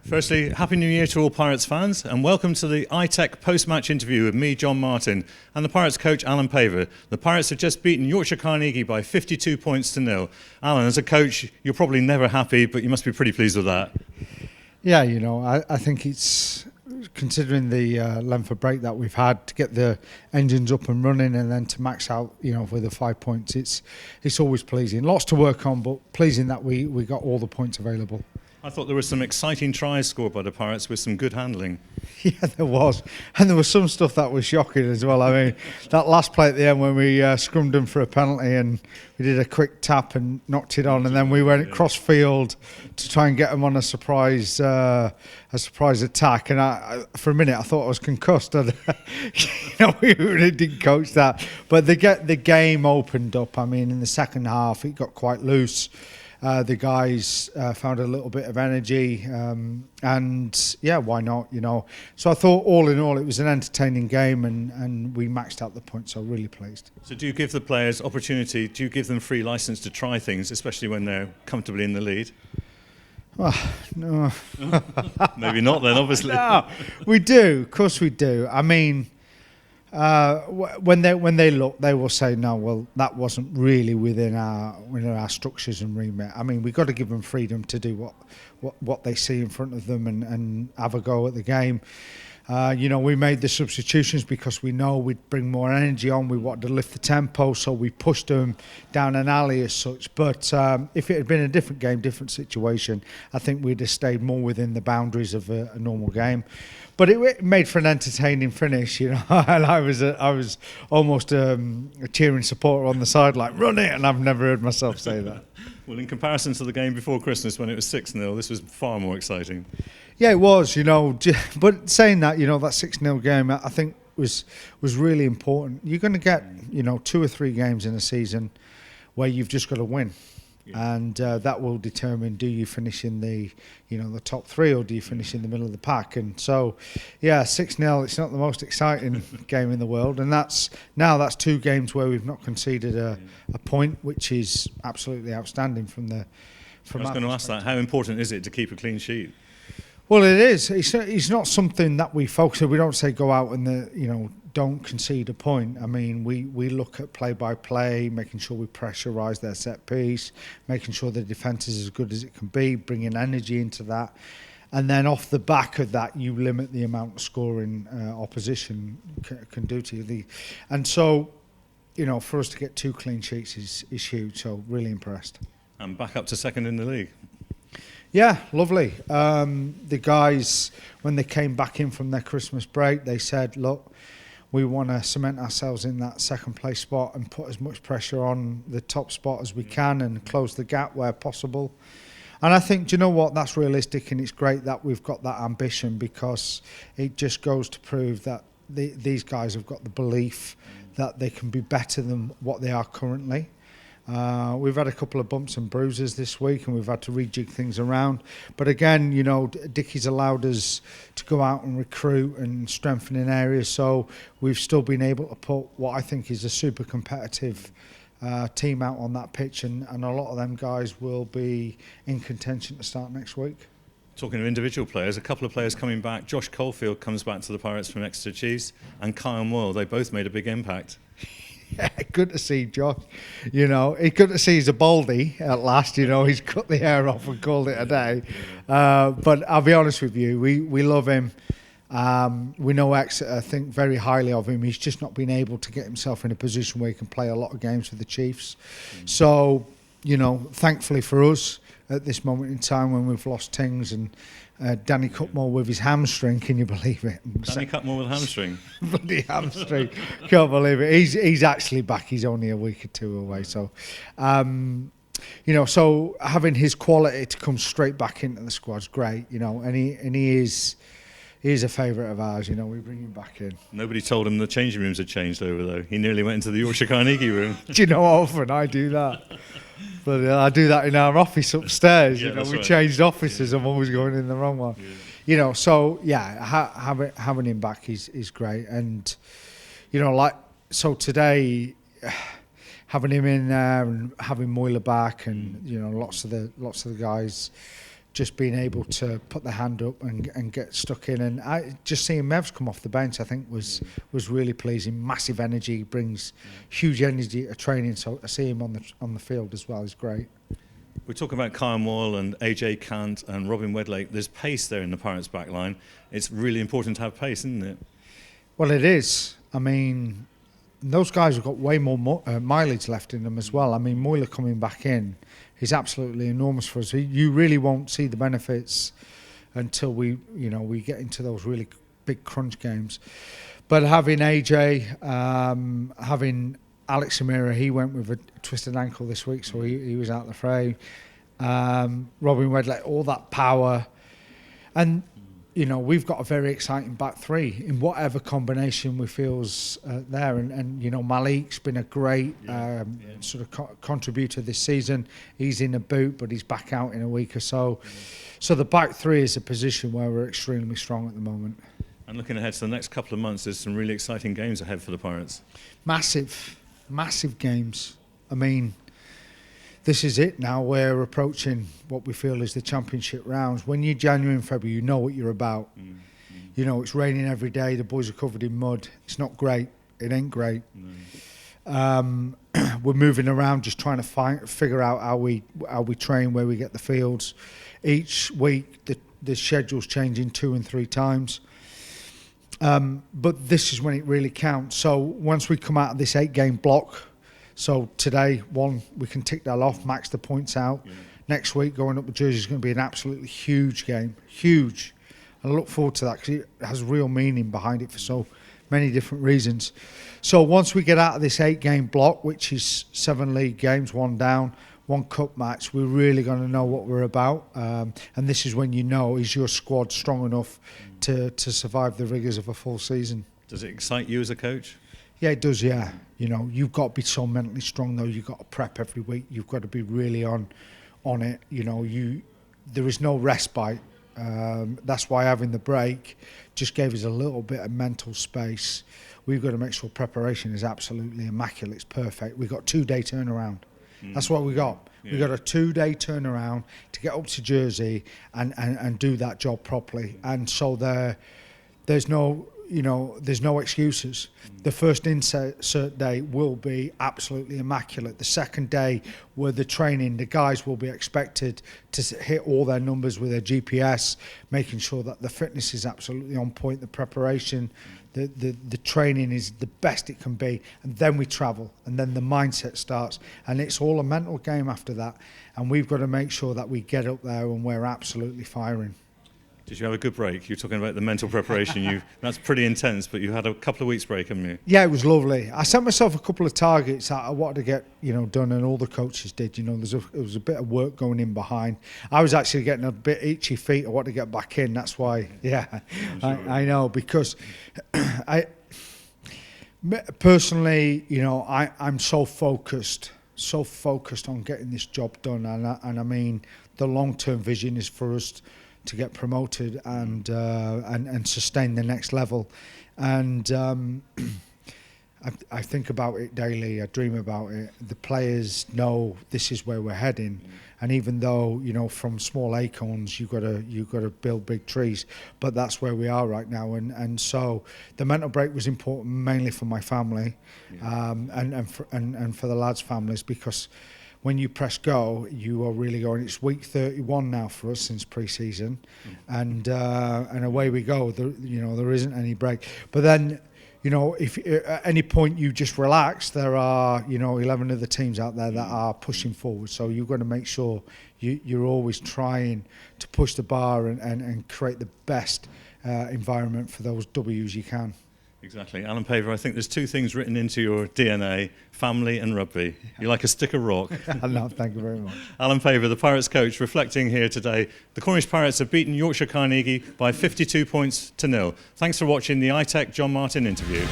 Firstly, Happy New Year to all Pirates fans, and welcome to the ITEC post-match interview with me, John Martin, and the Pirates coach, Alan Paver. The Pirates have just beaten Yorkshire Carnegie by 52 points to 0. Alan, as a coach, you're probably never happy, but you must be pretty pleased with that. Yeah, I think it's, considering the length of break that we've had, to get the engines up and running and then to max out, with the 5 points, it's always pleasing. Lots to work on, but pleasing that we got all the points available. I thought there were some exciting tries scored by the Pirates with some good handling. Yeah, there was. And there was some stuff that was shocking as well. I mean, that last play at the end when we scrummed them for a penalty and we did a quick tap and knocked it on, and then we went cross field to try and get them on a surprise attack. And for a minute I thought I was concussed. We really didn't coach that. But the game opened up. I mean, in the second half it got quite loose. The guys found a little bit of energy, and yeah, why not? So I thought, all in all, it was an entertaining game, and we maxed out the points. So really pleased. So do you give the players opportunity? Do you give them free license to try things, especially when they're comfortably in the lead? No. Maybe not then, obviously. No, we do. Of course we do. I mean, when they look, they will say, no, well, that wasn't really within our structures and remit. I mean, we've got to give them freedom to do what they see in front of them and have a go at the game. We made the substitutions because we know we'd bring more energy on. We wanted to lift the tempo, so we pushed them down an alley as such. But if it had been a different game, different situation, I think we'd have stayed more within the boundaries of a normal game. But it made for an entertaining finish, and I was almost a cheering supporter on the side, like, run it, and I've never heard myself say that. Well, in comparison to the game before Christmas when it was 6-0, this was far more exciting. Yeah, it was, but saying that, that 6-0 game, I think was really important. You're going to get, 2 or 3 games in a season where you've just got to win. Yeah. And that will determine, do you finish in the top 3 or do you finish in the middle of the pack? And so, yeah, 6-0, it's not the most exciting game in the world. And that's 2 games where we've not conceded a point, which is absolutely outstanding from I was going to ask that. How important is it to keep a clean sheet? Well, it is. It's not something that we focus on. We don't say go out and don't concede a point. I mean, we look at play by play, making sure we pressurise their set piece, making sure the defence is as good as it can be, bringing energy into that, and then off the back of that, you limit the amount of scoring opposition can do to you. And so, for us to get 2 clean sheets is huge. So really impressed. And back up to second in the league. Yeah, lovely. The guys, when they came back in from their Christmas break, they said, look, we want to cement ourselves in that second place spot and put as much pressure on the top spot as we can and close the gap where possible. And I think, do you know what, that's realistic, and it's great that we've got that ambition, because it just goes to prove that these guys have got the belief that they can be better than what they are currently. We've had a couple of bumps and bruises this week, and we've had to rejig things around. But again, Dickie's allowed us to go out and recruit and strengthen in areas, so we've still been able to put what I think is a super competitive team out on that pitch, and a lot of them guys will be in contention to start next week. Talking of individual players, a couple of players coming back. Josh Caulfield comes back to the Pirates from Exeter Chiefs, and Kyle Moyle, they both made a big impact. Yeah, good to see Josh. It's good to see he's a baldy at last. He's cut the hair off and called it a day. But I'll be honest with you, we love him. We know Exeter think very highly of him. He's just not been able to get himself in a position where he can play a lot of games for the Chiefs. So, thankfully for us, at this moment in time when we've lost Tings and Danny Cutmore with his hamstring, can you believe it? Danny Cutmore with hamstring? Bloody hamstring. Can't believe it. He's actually back. He's only a week or 2 away. So, so having his quality to come straight back into the squad's great, and he is a favourite of ours, we bring him back in. Nobody told him the changing rooms had changed over, though. He nearly went into the Yorkshire Carnegie room. Do you know how often I do that? But I do that in our office upstairs. Yeah, we changed offices. I'm always going in the wrong one. Yeah. So having him back is great. And so today, having him in there and having Moyler back, and lots of the guys just being able to put their hand up and get stuck in. And just seeing Mevs come off the bench, I think was really pleasing. Massive energy, brings huge energy to training. So to see him on the field as well is great. We're talking about Kyle Moyle and AJ Cant and Robin Wedlake. There's pace there in the Pirates' back line. It's really important to have pace, isn't it? Well, it is. I mean, those guys have got way more mileage left in them as well. I mean, Moyle coming back in is absolutely enormous for us. You really won't see the benefits until we get into those really big crunch games. But having AJ, having Alex Amira, he went with a twisted ankle this week, so he was out of the fray. Robin Wedlake, all that power. And, we've got a very exciting back three in whatever combination we feel's there. And Malik's been a great sort of contributor this season. He's in a boot, but he's back out in a week or so. So the back three is a position where we're extremely strong at the moment. And looking ahead to the next couple of months, there's some really exciting games ahead for the Pirates. Massive games. I mean, this is it now. We're approaching what we feel is the championship rounds. When you're January and February, you know what you're about. It's raining every day. The boys are covered in mud. It's not great. It ain't great. We're moving around, just trying to figure out how we train, where we get the fields. Each week, the schedule's changing 2 and 3 times. But this is when it really counts. So once we come out of this 8-game block, so today, we can tick that off, max the points out. Yeah. Next week, going up to Jersey is going to be an absolutely huge game. Huge. I look forward to that because it has real meaning behind it for so many different reasons. So once we get out of this 8-game block, which is 7 league games, 1 down, 1 cup match, we're really going to know what we're about. And this is when is your squad strong enough to survive the rigours of a full season. Does it excite you as a coach? Yeah, it does, yeah. You've got to be so mentally strong, though. You've got to prep every week. You've got to be really on it. There is no respite. That's why having the break just gave us a little bit of mental space. We've got to make sure preparation is absolutely immaculate. It's perfect. We've got 2-day turnaround. That's what we got. Yeah. We got a 2-day turnaround to get up to Jersey and do that job properly. And so there's no excuses. The first insert day will be absolutely immaculate. The second day, where the training, the guys will be expected to hit all their numbers with their GPS, making sure that the fitness is absolutely on point, the preparation, the training is the best it can be, and then we travel, and then the mindset starts, and it's all a mental game after that, and we've got to make sure that we get up there and we're absolutely firing. Did you have a good break? You're talking about the mental preparation. That's pretty intense, but you had a couple of weeks break, haven't you? Yeah, it was lovely. I set myself a couple of targets that I wanted to get, done, and all the coaches did. There was a bit of work going in behind. I was actually getting a bit itchy feet. I wanted to get back in. That's why, I know, because I personally, I'm so focused on getting this job done, and I mean, the long-term vision is for us to get promoted and sustain the next level, and I think about it daily. I dream about it. The players know this is where we're heading, and even though from small acorns you've got to build big trees, but that's where we are right now. And so the mental break was important mainly for my family, and for the lads' families, because when you press go, you are really going. It's week 31 now for us since pre-season, and away we go. There isn't any break. But then, if at any point you just relax, there are 11 other teams out there that are pushing forward. So you've got to make sure you're always trying to push the bar and create the best environment for those W's you can. Exactly. Alan Paver, I think there's 2 things written into your DNA, family and rugby. You're like a stick of rock. No, thank you very much. Alan Paver, the Pirates coach, reflecting here today. The Cornish Pirates have beaten Yorkshire Carnegie by 52 points to 0. Thanks for watching the ITEC John Martin interview.